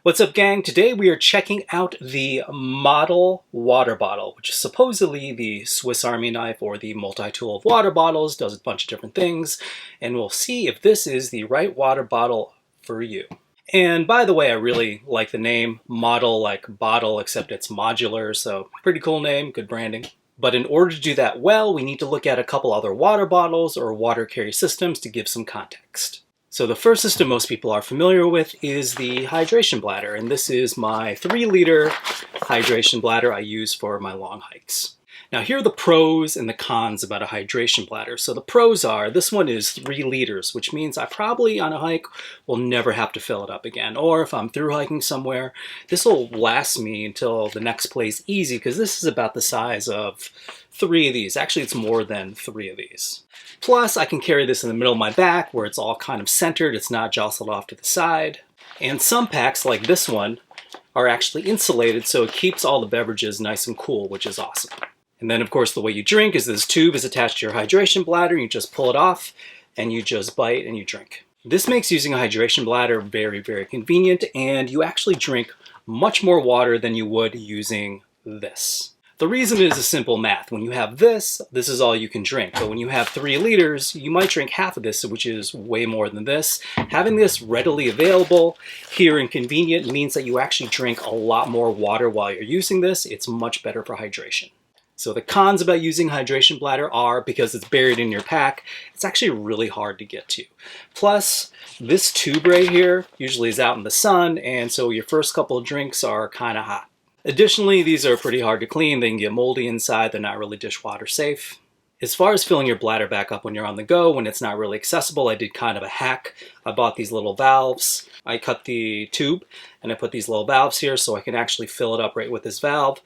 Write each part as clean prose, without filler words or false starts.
What's up, gang? Today we are checking out the MODL water bottle, which is supposedly the Swiss Army knife or the multi-tool of water bottles, does a bunch of different things, and we'll see if this is the right water bottle for you. And by the way, I really like the name MODL, like bottle, except it's modular, so pretty cool name, good branding. But in order to do that well, we need to look at a couple other water bottles or water carry systems to give some context. So the first system most people are familiar with is the hydration bladder, and this is my 3-liter hydration bladder I use for my long hikes. Now here are the pros and the cons about a hydration bladder. So the pros are, this one is 3 liters, which means I probably on a hike will never have to fill it up again. Or if I'm through hiking somewhere, this will last me until the next place easy, because this is about the size of 3 of these. Actually, it's more than 3 of these. Plus, I can carry this in the middle of my back where it's all kind of centered, it's not jostled off to the side. And some packs, like this one, are actually insulated, so it keeps all the beverages nice and cool, which is awesome. And then, of course, the way you drink is this tube is attached to your hydration bladder, you just pull it off, and you just bite and you drink. This makes using a hydration bladder very, very convenient, and you actually drink much more water than you would using this. The reason is a simple math. When you have this is all you can drink. But when you have 3 liters, you might drink half of this, which is way more than this. Having this readily available here and convenient means that you actually drink a lot more water while you're using this. It's much better for hydration. So the cons about using hydration bladder are, because it's buried in your pack, it's actually really hard to get to. Plus, this tube right here usually is out in the sun, and so your first couple of drinks are kind of hot. Additionally, these are pretty hard to clean. They can get moldy inside. They're not really dishwater safe. As far as filling your bladder back up when you're on the go, when it's not really accessible, I did kind of a hack. I bought these little valves. I cut the tube and I put these little valves here so I can actually fill it up right with this valve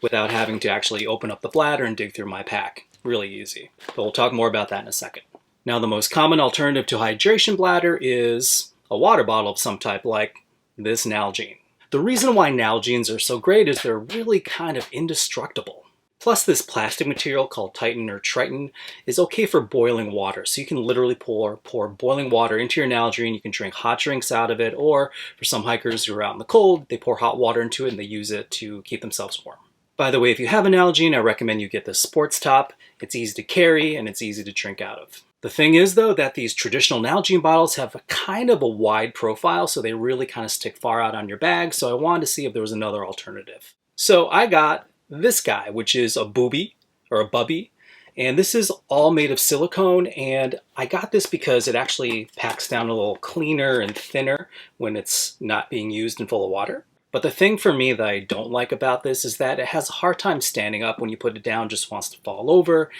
without having to actually open up the bladder and dig through my pack. Really easy. But we'll talk more about that in a second. Now, the most common alternative to hydration bladder is a water bottle of some type, like this Nalgene. The reason why Nalgenes are so great is they're really kind of indestructible. Plus, this plastic material called Titan or Triton is okay for boiling water. So you can literally pour boiling water into your Nalgene. You can drink hot drinks out of it, or for some hikers who are out in the cold, they pour hot water into it and they use it to keep themselves warm. By the way, if you have a Nalgene, I recommend you get the sports top. It's easy to carry and it's easy to drink out of. The thing is, though, that these traditional Nalgene bottles have a kind of a wide profile, so they really kind of stick far out on your bag, so I wanted to see if there was another alternative. So I got this guy, which is a booby, or a bubby, and this is all made of silicone, and I got this because it actually packs down a little cleaner and thinner when it's not being used and full of water. But the thing for me that I don't like about this is that it has a hard time standing up. When you put it down, it just wants to fall over.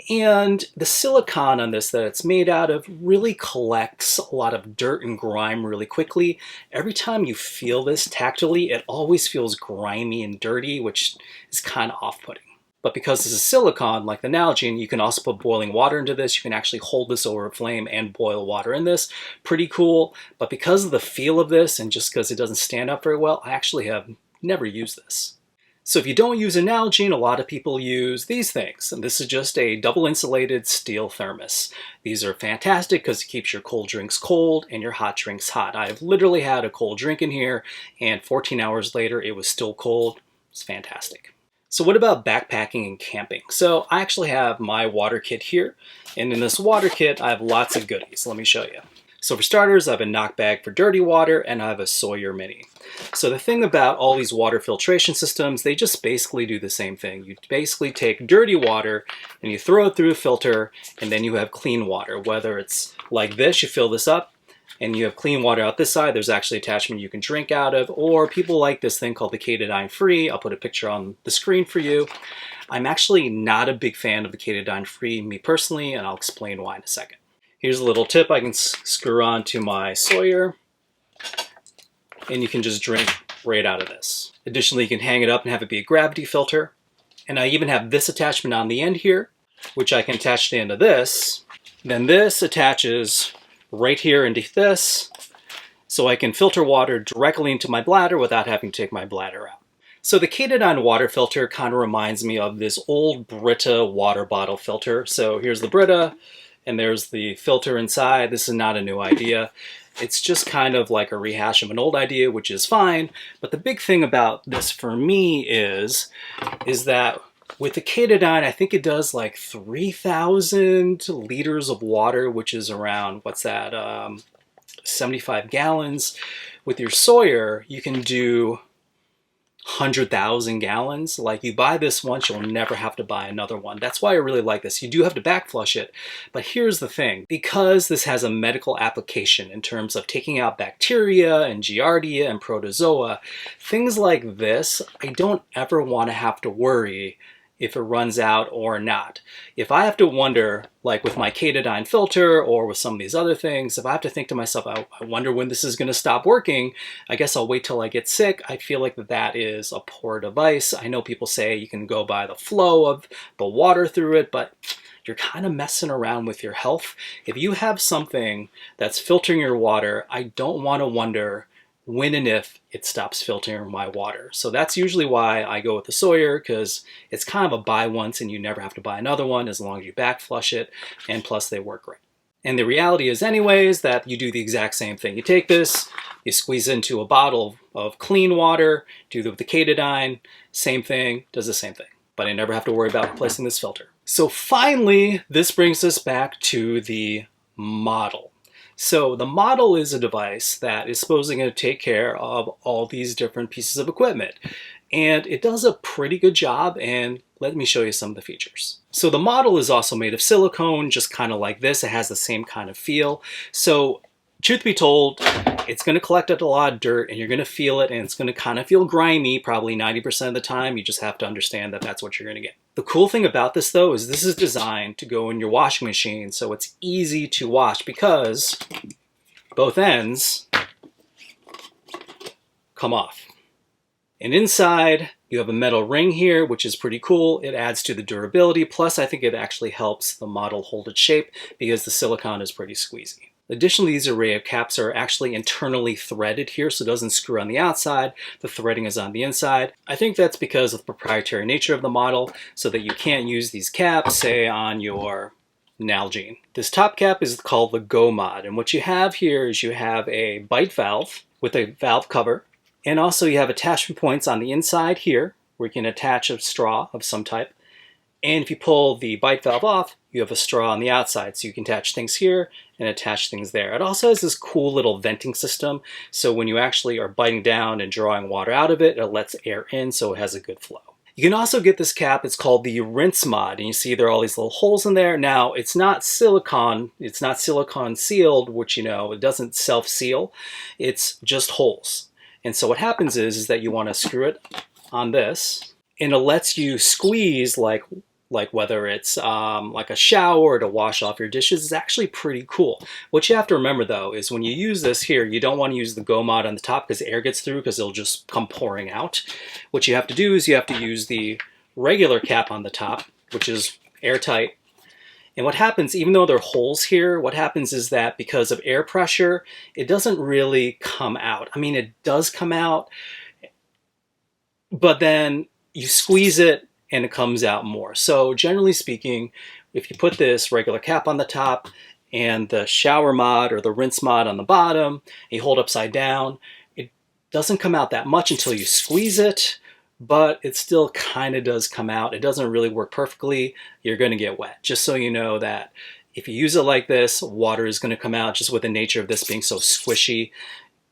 And the silicone on this that it's made out of really collects a lot of dirt and grime really quickly. Every time you feel this tactily, it always feels grimy and dirty, which is kind of off-putting. But because this is silicone, like the Nalgene, you can also put boiling water into this. You can actually hold this over a flame and boil water in this. Pretty cool. But because of the feel of this and just because it doesn't stand up very well, I actually have never used this. So if you don't use a Nalgene, a lot of people use these things. And this is just a double insulated steel thermos. These are fantastic because it keeps your cold drinks cold and your hot drinks hot. I've literally had a cold drink in here and 14 hours later it was still cold. It's fantastic. So what about backpacking and camping? So I actually have my water kit here, and in this water kit I have lots of goodies. Let me show you. So for starters, I have a knock bag for dirty water, and I have a Sawyer Mini. So the thing about all these water filtration systems, they just basically do the same thing. You basically take dirty water and you throw it through a filter, and then you have clean water. Whether it's like this, you fill this up, and you have clean water out this side. There's actually an attachment you can drink out of, or people like this thing called the Katadyn Free. I'll put a picture on the screen for you. I'm actually not a big fan of the Katadyn Free, me personally, and I'll explain why in a second. Here's a little tip I can screw on to my Sawyer, and you can just drink right out of this. Additionally, you can hang it up and have it be a gravity filter. And I even have this attachment on the end here, which I can attach to the end of this. Then this attaches right here into this, so I can filter water directly into my bladder without having to take my bladder out. So the Katadyn water filter kind of reminds me of this old Brita water bottle filter. So here's the Brita, and there's the filter inside. This is not a new idea. It's just kind of like a rehash of an old idea, which is fine. But the big thing about this for me is that with the Katadyn, I think it does like 3,000 liters of water, which is around, what's that, 75 gallons. With your Sawyer, you can do 100,000 gallons. Like, you buy this once, you'll never have to buy another one. That's why I really like this. You do have to back flush it, but here's the thing. Because this has a medical application in terms of taking out bacteria and giardia and protozoa, things like this, I don't ever want to have to worry if it runs out or not. If I have to wonder, like with my Katadyn filter or with some of these other things, if I have to think to myself, I wonder when this is going to stop working, I guess I'll wait till I get sick. I feel like that is a poor device. I know people say you can go by the flow of the water through it, but you're kind of messing around with your health. If you have something that's filtering your water, I don't want to wonder when and if it stops filtering my water. So that's usually why I go with the Sawyer, because it's kind of a buy once and you never have to buy another one as long as you back flush it, and plus they work great. And the reality is anyways that you do the exact same thing. You take this, you squeeze it into a bottle of clean water, do it with the Katadyn, same thing, does the same thing. But I never have to worry about replacing this filter. So finally, this brings us back to the MODL. So the MODL is a device that is supposedly going to take care of all these different pieces of equipment. And it does a pretty good job, and let me show you some of the features. So the MODL is also made of silicone, just kind of like this. It has the same kind of feel. So truth be told, it's going to collect a lot of dirt and you're going to feel it, and it's going to kind of feel grimy probably 90% of the time. You just have to understand that that's what you're going to get. The cool thing about this though is this is designed to go in your washing machine, so it's easy to wash because both ends come off. And inside you have a metal ring here, which is pretty cool. It adds to the durability, plus I think it actually helps the MODL hold its shape because the silicone is pretty squeezy. Additionally, these array of caps are actually internally threaded here, so it doesn't screw on the outside. The threading is on the inside. I think that's because of the proprietary nature of the MODL, so that you can't use these caps, say, on your Nalgene. This top cap is called the Go Mod, and what you have here is you have a bite valve with a valve cover, and also you have attachment points on the inside here, where you can attach a straw of some type. And if you pull the bite valve off, you have a straw on the outside, so you can attach things here and attach things there. It also has this cool little venting system, so when you actually are biting down and drawing water out of it, it lets air in, so it has a good flow. You can also get this cap. It's called the Rinse Mod, and you see there are all these little holes in there. Now, it's not silicone sealed, which, you know, it doesn't self-seal. It's just holes. And so what happens is that you want to screw it on this, and it lets you squeeze like whether it's like a shower to wash off your dishes. Is actually pretty cool. What you have to remember though is when you use this here, you don't want to use the Go Mod on the top because air gets through, because it'll just come pouring out. What you have to do is you have to use the regular cap on the top, which is airtight. And what happens, even though there are holes here, what happens is that because of air pressure, it doesn't really come out. I mean, it does come out, but then you squeeze it and it comes out more. So generally speaking, if you put this regular cap on the top and the shower mod or the rinse mod on the bottom, and you hold upside down, it doesn't come out that much until you squeeze it, but it still kind of does come out. It doesn't really work perfectly. You're going to get wet. Just so you know that if you use it like this, water is going to come out, just with the nature of this being so squishy.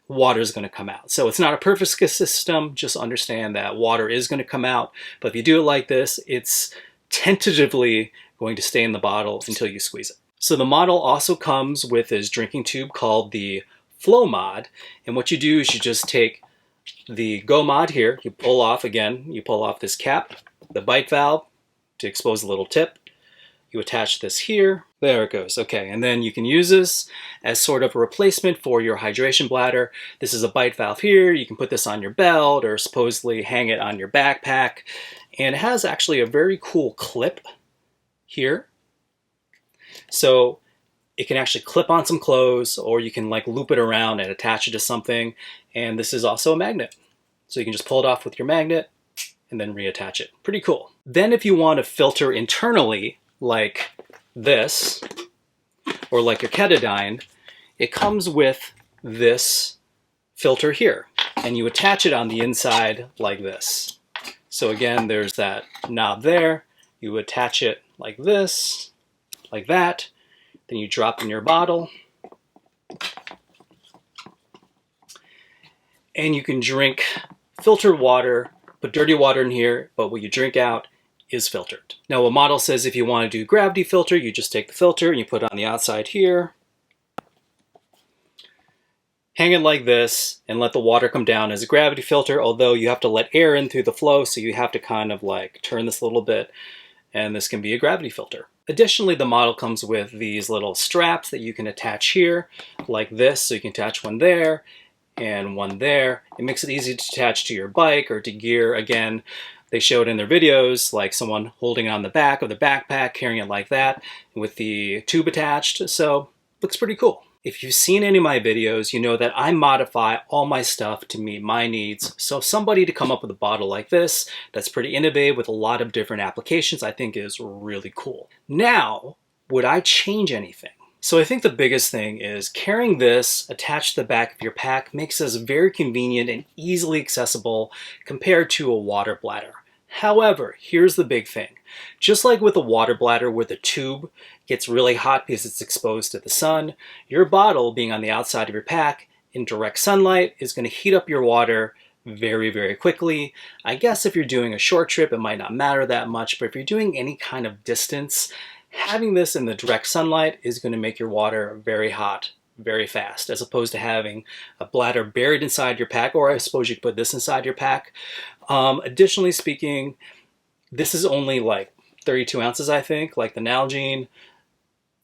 Water is going to come out. So it's not a perfect system. Just understand that water is going to come out. But if you do it like this, it's tentatively going to stay in the bottle until you squeeze it. So the MODL also comes with this drinking tube called the Flow Mod. And what you do is you just take the Go Mod here, you pull off this cap, the bite valve to expose the little tip. You attach this here. There it goes. Okay, and then you can use this as sort of a replacement for your hydration bladder. This is a bite valve here. You can put this on your belt or supposedly hang it on your backpack. And it has actually a very cool clip here. So it can actually clip on some clothes, or you can like loop it around and attach it to something. And this is also a magnet. So you can just pull it off with your magnet and then reattach it. Pretty cool. Then if you want to filter internally, like this, or like your Ketadine, it comes with this filter here, and you attach it on the inside like this. So again, there's that knob there. You attach it like this, like that. Then you drop in your bottle. And you can drink filtered water, put dirty water in here, but what you drink out is filtered. Now, what MODL says, if you want to do gravity filter, you just take the filter and you put it on the outside here. Hang it like this and let the water come down as a gravity filter, although you have to let air in through the flow, so you have to kind of like turn this a little bit, and this can be a gravity filter. Additionally, the MODL comes with these little straps that you can attach here like this, so you can attach one there and one there. It makes it easy to attach to your bike or to gear. Again, they show it in their videos, like someone holding it on the back of the backpack, carrying it like that with the tube attached, so looks pretty cool. If you've seen any of my videos, you know that I modify all my stuff to meet my needs. So somebody to come up with a bottle like this, that's pretty innovative with a lot of different applications, I think is really cool. Now, would I change anything? So I think the biggest thing is carrying this attached to the back of your pack makes this very convenient and easily accessible compared to a water bladder. However, here's the big thing. Just like with a water bladder where the tube gets really hot because it's exposed to the sun, your bottle being on the outside of your pack in direct sunlight is going to heat up your water very, very quickly. I guess if you're doing a short trip, it might not matter that much, but if you're doing any kind of distance, having this in the direct sunlight is going to make your water very hot very fast, as opposed to having a bladder buried inside your pack, or I suppose you could put this inside your pack. Additionally speaking, this is only like 32 ounces, I think, like the Nalgene.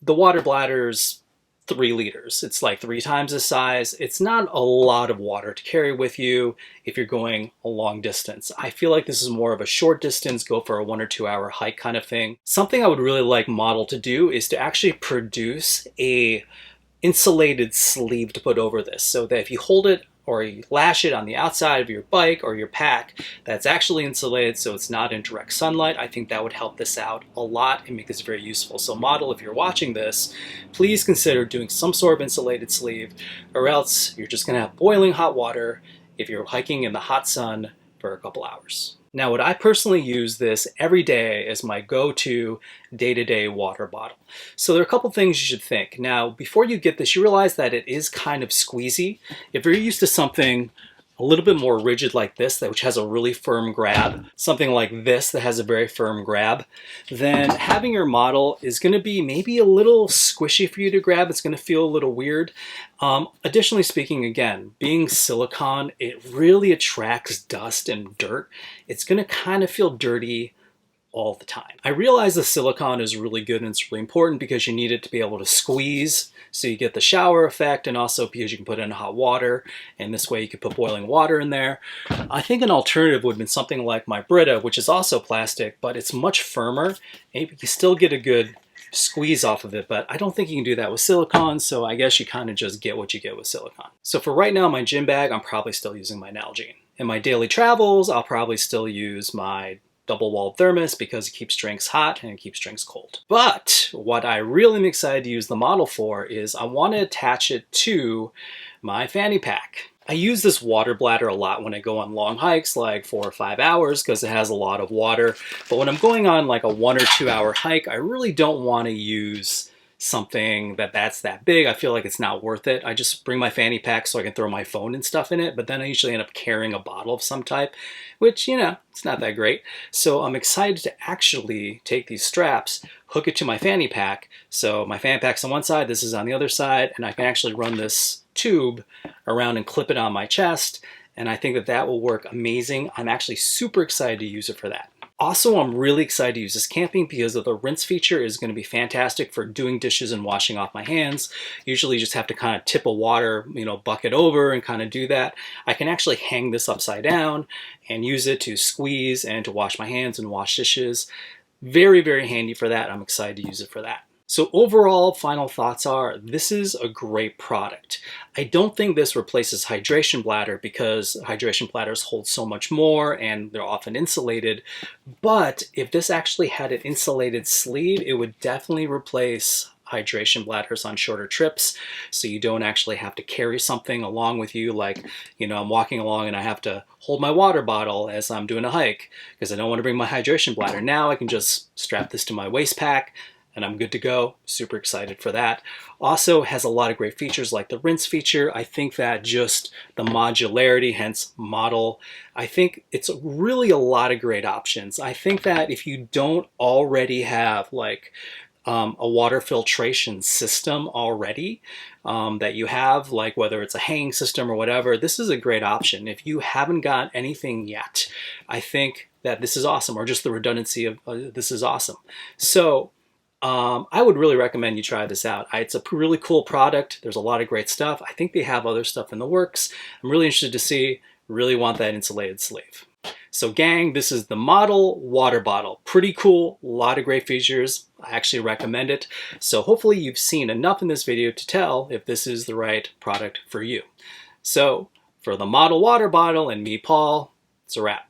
The water bladder's 3 liters. It's like 3 times the size. It's not a lot of water to carry with you if you're going a long distance. I feel like this is more of a short distance, go for a 1 or 2 hour hike kind of thing. Something I would really like MODL to do is to actually produce a insulated sleeve to put over this, so that if you hold it or you lash it on the outside of your bike or your pack, that's actually insulated so it's not in direct sunlight. I think that would help this out a lot and make this very useful. So MODL, if you're watching this, please consider doing some sort of insulated sleeve, or else you're just gonna have boiling hot water if you're hiking in the hot sun for a couple hours. Now, would I personally use this every day as my go-to day-to-day water bottle? So there are a couple things you should think. Now, before you get this, you realize that it is kind of squeezy. If you're used to something a little bit more rigid like this, which has a really firm grab, something like this that has a very firm grab, then having your MODL is going to be maybe a little squishy for you to grab. It's going to feel a little weird. Additionally speaking, again, being silicone, it really attracts dust and dirt. It's going to kind of feel dirty all the time. I realize the silicone is really good and it's really important because you need it to be able to squeeze so you get the shower effect, and also because you can put it in hot water, and this way you could put boiling water in there. I think an alternative would have been something like my Brita, which is also plastic, but it's much firmer and you can still get a good squeeze off of it, but I don't think you can do that with silicone, so I guess you kind of just get what you get with silicone. So for right now, my gym bag, I'm probably still using my Nalgene. In my daily travels, I'll probably still use my double-walled thermos because it keeps drinks hot and it keeps drinks cold. But what I really am excited to use the MODL for is I want to attach it to my fanny pack. I use this water bladder a lot when I go on long hikes, like 4 or 5 hours, because it has a lot of water. But when I'm going on like a 1 or 2 hour hike, I really don't want to use something that's that big. I feel like it's not worth it. I just bring my fanny pack so I can throw my phone and stuff in it, but then I usually end up carrying a bottle of some type, which, you know, it's not that great. So I'm excited to actually take these straps, hook it to my fanny pack. So my fanny pack's on one side, this is on the other side, and I can actually run this tube around and clip it on my chest. And I think that that will work amazing. I'm actually super excited to use it for that. Also, I'm really excited to use this camping because of the rinse feature is going to be fantastic for doing dishes and washing off my hands. Usually you just have to kind of tip a water, bucket over and kind of do that. I can actually hang this upside down and use it to squeeze and to wash my hands and wash dishes. Very, very handy for that. I'm excited to use it for that. So overall, final thoughts are, this is a great product. I don't think this replaces hydration bladder because hydration bladders hold so much more and they're often insulated. But if this actually had an insulated sleeve, it would definitely replace hydration bladders on shorter trips, so you don't actually have to carry something along with you. Like, you know, I'm walking along and I have to hold my water bottle as I'm doing a hike because I don't want to bring my hydration bladder. Now I can just strap this to my waist pack and I'm good to go. Super excited for that. Also has a lot of great features like the rinse feature. I think that just the modularity, hence model, I think it's really a lot of great options. I think that if you don't already have like a water filtration system already that you have, like whether it's a hanging system or whatever, this is a great option. If you haven't got anything yet, I think that this is awesome, or just the redundancy of this is awesome. So I would really recommend you try this out. It's a really cool product. There's a lot of great stuff. I think they have other stuff in the works. I'm really interested to see. Really want that insulated sleeve. So gang, this is the MODL water bottle. Pretty cool, a lot of great features. I actually recommend it. So hopefully you've seen enough in this video to tell if this is the right product for you. So for the MODL water bottle and me, Paul, it's a wrap.